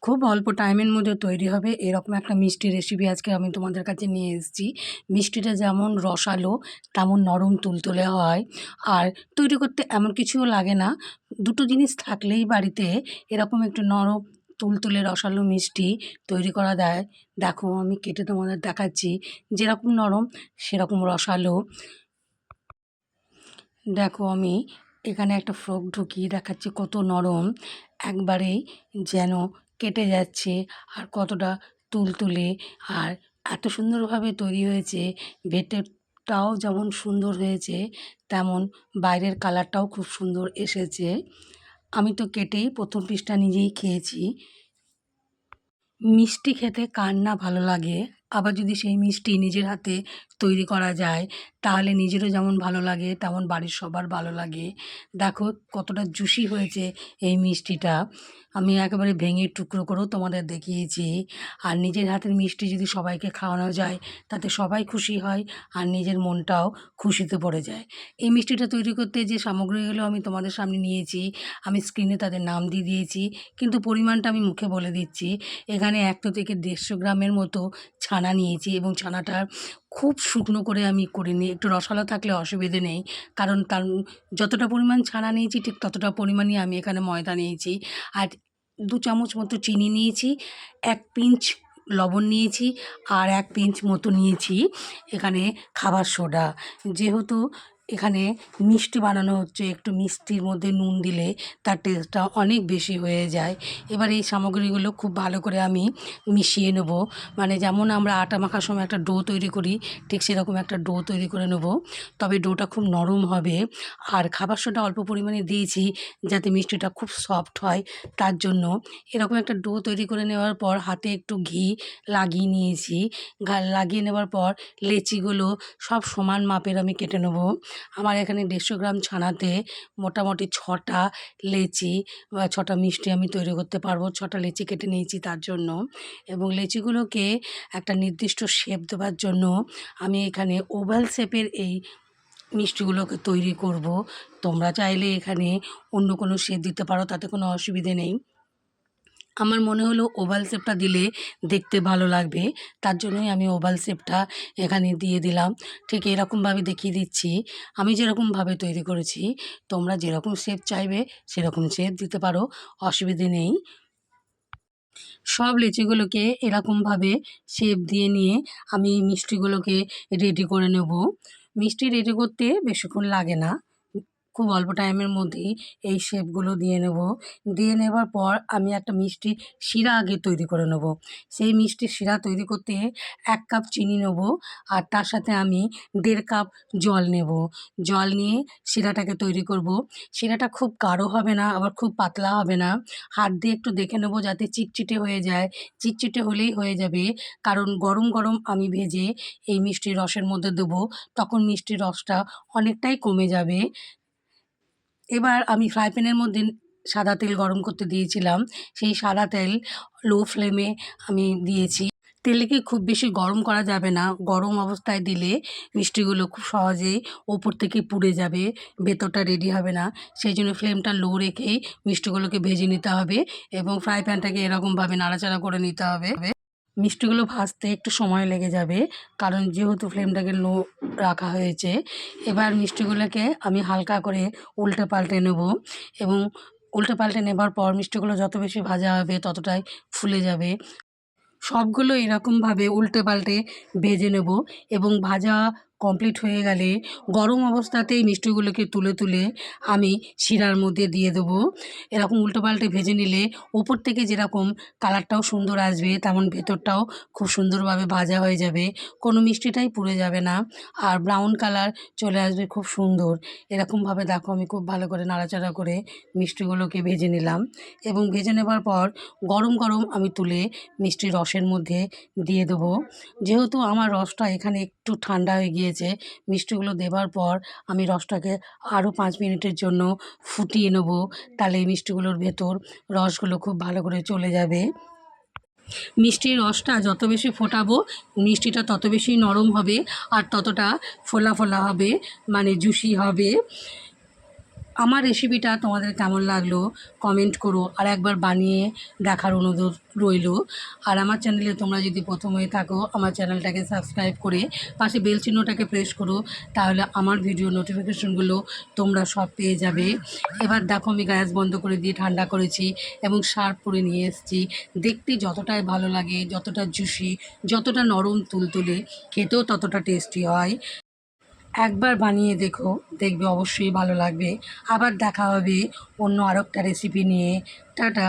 খুব অল্প টাইমের মধ্যে তৈরি হবে এরকম একটা মিষ্টি রেসিপি আজকে আমি তোমাদের কাছে নিয়ে এসেছি। মিষ্টিটা যেমন রসালো তেমন নরম তুলতুলে হয়। আর তৈরি করতে এমন কিছুও লাগে না, দুটো জিনিস থাকলেই বাড়িতে এরকম একটু নরম তুলতুলে রসালো মিষ্টি তৈরি করা যায়। দেখো আমি কেটে তোমাদের দেখাচ্ছি, যেরকম নরম সেরকম রসালো। দেখো আমি এখানে একটা ফ্রক ঢুকিয়ে দেখাচ্ছি, কত নরম, একবারেই যেন কেটে যাচ্ছে, আর কতটা তুলতুলে, আর এত সুন্দরভাবে তৈরি হয়েছে। ভেতরটাও যেমন সুন্দর হয়েছে তেমন বাইরের কালারটাও খুব সুন্দর এসেছে। আমি তো কেটেই প্রথম পিসটা নিজেই খেয়েছি। মিষ্টি খেতে কার না ভালো লাগে, আবার যদি সেই মিষ্টি নিজের হাতে তৈরি করা যায় তাহলে নিজেরও যেমন ভালো লাগে তেমন বাড়ির সবার ভালো লাগে। দেখো কতটা জুসি হয়েছে এই মিষ্টিটা, আমি একেবারে ভেঙে টুকরো করেও তোমাদের দেখিয়েছি। আর নিজের হাতের মিষ্টি যদি সবাইকে খাওয়ানো যায় তাতে সবাই খুশি হয়, আর নিজের মনটাও খুশিতে পড়ে যায়। এই মিষ্টিটা তৈরি করতে যে সামগ্রীগুলো আমি তোমাদের সামনে নিয়েছি আমি স্ক্রিনে তাদের নাম দিয়ে দিয়েছি, কিন্তু পরিমাণটা আমি মুখে বলে দিচ্ছি। এখানে 100 থেকে 150 গ্রামের মতো ছানা নিয়েছি, এবং ছানাটা খুব শুকনো করে আমি করিনি, একটু রসালো থাকলে অসুবিধে নেই, কারণ তার যতটা পরিমাণ ছানা নিয়েছি ঠিক ততটা পরিমাণই আমি এখানে ময়দা নিয়েছি। আর 2 চামচ মতো চিনি নিয়েছি, 1 পিঞ্চ লবণ নিয়েছি, আর 1 পিঞ্চ মতো নিয়েছি এখানে খাবার সোডা। যেহেতু এখানে মিষ্টি বানানো হচ্ছে, একটু মিষ্টির মধ্যে নুন দিলে তার টেস্টটা অনেক বেশি হয়ে যায়। এবার এই সামগ্রীগুলো খুব ভালো করে আমি মিশিয়ে নেব, মানে যেমন আমরা আটা মাখার সময় একটা ডো তৈরি করি ঠিক সেরকম একটা ডো তৈরি করে নেব, তবে ডোটা খুব নরম হবে। আর খাবার সোডা অল্প পরিমাণে দিয়েছি যাতে মিষ্টিটা খুব সফট হয়, তার জন্য। এরকম একটা ডো তৈরি করে নেওয়ার পর হাতে একটু ঘি লাগিয়ে নিয়েছি। লাগিয়ে নেওয়ার পর লেচিগুলো সব সমান মাপের আমি কেটে নেব। আমার এখানে 150 গ্রাম ছানাতে মোটামুটি 6টা লেচি বা 6টা মিষ্টি আমি তৈরি করতে পারবো। 6টা লেচি কেটে নিয়েছি তার জন্য, এবং লেচিগুলোকে একটা নির্দিষ্ট শেপ দেওয়ার জন্য আমি এখানে ওভাল শেপের এই মিষ্টিগুলোকে তৈরি করব। তোমরা চাইলে এখানে অন্য কোনো শেপ দিতে পারো, তাতে কোনো অসুবিধে নেই। আমার মনে হলো ওভাল শেপটা দিলে দেখতে ভালো লাগবে, তার জন্যই আমি ওভাল শেপটা এখানে দিয়ে দিলাম। ঠিক এরকমভাবে দেখিয়ে দিচ্ছি আমি যেরকমভাবে তৈরি করেছি, তোমরা যেরকম শেপ চাইবে সেরকম শেপ দিতে পারো, অসুবিধে নেই। সব লিচিগুলোকে এরকমভাবে শেপ দিয়ে নিয়ে আমি মিষ্টিগুলোকে রেডি করে নেব। মিষ্টি রেডি করতে বেশিক্ষণ লাগে না, খুব অল্প টাইমের মধ্যেই এই শেপগুলো দিয়ে নেব। দিয়ে নেবার পর আমি একটা মিষ্টি শিরা আগে তৈরি করে নেব। সেই মিষ্টি শিরা তৈরি করতে 1 কাপ চিনি নেব, আর তার সাথে আমি 1.5 কাপ জল নেব। জল নিয়ে শিরাটাকে তৈরি করব। শিরাটা খুব গাঢ় হবে না, আবার খুব পাতলা হবে না। হাত দিয়ে একটু দেখে নেব যাতে চিটচিটে হয়ে যায়, চিটচিটে হলেই হয়ে যাবে, কারণ গরম গরম আমি ভেজে এই মিষ্টির রসের মধ্যে দেবো, তখন মিষ্টির রসটা অনেকটাই কমে যাবে। এবার আমি ফ্রাই প্যানের মধ্যে সাদা তেল গরম করতে দিয়েছিলাম, সেই সাদা তেল লো ফ্লেমে আমি দিয়েছি। তেলকে খুব বেশি গরম করা যাবে না, গরম অবস্থায় দিলে মিষ্টিগুলো খুব সহজেই ওপর থেকে পুড়ে যাবে, ভেতরটা রেডি হবে না। সেই জন্য ফ্লেমটা লো রেখেই মিষ্টিগুলোকে ভেজে নিতে হবে, এবং ফ্রাই প্যানটাকে এরকমভাবে নাড়াচাড়া করে নিতে হবে। মিষ্টিগুলো ভাজতে একটু সময় লেগে যাবে, কারণ যেহেতু ফ্লেমটাকে লো রাখা হয়েছে। এবার মিষ্টিগুলোকে আমি হালকা করে উল্টে পাল্টে নেব, এবং উল্টে পাল্টে নেবার পর মিষ্টিগুলো যত বেশি ভাজা হবে ততটাই ফুলে যাবে। সবগুলো এরকমভাবে উল্টে পাল্টে ভেজে নেব, এবং ভাজা কমপ্লিট হয়ে গেলে গরম অবস্থাতেই মিষ্টিগুলোকে তুলে তুলে আমি শিরার মধ্যে দিয়ে দেবো। এরকম উল্টো পাল্টে ভেজে নিলে ওপর থেকে যেরকম কালারটাও সুন্দর আসবে তেমন ভেতরটাও খুব সুন্দরভাবে ভাজা হয়ে যাবে, কোনো মিষ্টিটাই পুড়ে যাবে না, আর ব্রাউন কালার চলে আসবে খুব সুন্দর। এরকমভাবে দেখো আমি খুব ভালো করে নাড়াচাড়া করে মিষ্টিগুলোকে ভেজে নিলাম, এবং ভেজে নেবার পর গরম গরম আমি তুলে মিষ্টির রসের মধ্যে দিয়ে দেবো। যেহেতু আমার রসটা এখানে একটু ঠান্ডা হয়ে গিয়েছে, মিষ্টিগুলো দেবার পর আমি রসটাকে আরও 5 মিনিটের জন্য ফুটিয়ে নেব, তাহলে এই মিষ্টিগুলোর ভেতর রসগুলো খুব ভালো করে চলে যাবে। মিষ্টির রসটা যত বেশি ফোটাবো মিষ্টিটা তত বেশি নরম হবে, আর ততটা ফোলা ফোলা হবে, মানে জুসি হবে। আমার রেসিপিটা তোমাদের কেমন লাগলো কমেন্ট করো, আর একবার বানিয়ে দেখার অনুরোধ রইলো। আর আমার চ্যানেলে তোমরা যদি প্রথম হয়ে থাকো, আমার চ্যানেলটাকে সাবস্ক্রাইব করে পাশে বেল চিহ্নটাকে প্রেস করো, তাহলে আমার ভিডিও নোটিফিকেশনগুলো তোমরা সব পেয়ে যাবে। এবার দেখো আমি গ্যাস বন্ধ করে দিয়ে ঠান্ডা করেছি এবং সার্ভ করে নিয়ে এসেছি। দেখতে যতটাই ভালো লাগে, যতটা জুসি, যতটা নরম তুলতুলে, খেতেও ততটা টেস্টি হয়। একবার বানিয়ে দেখো, দেখবে অবশ্যই ভালো লাগবে। আবার দেখা হবে অন্য আরেকটা রেসিপি নিয়ে। টাটা।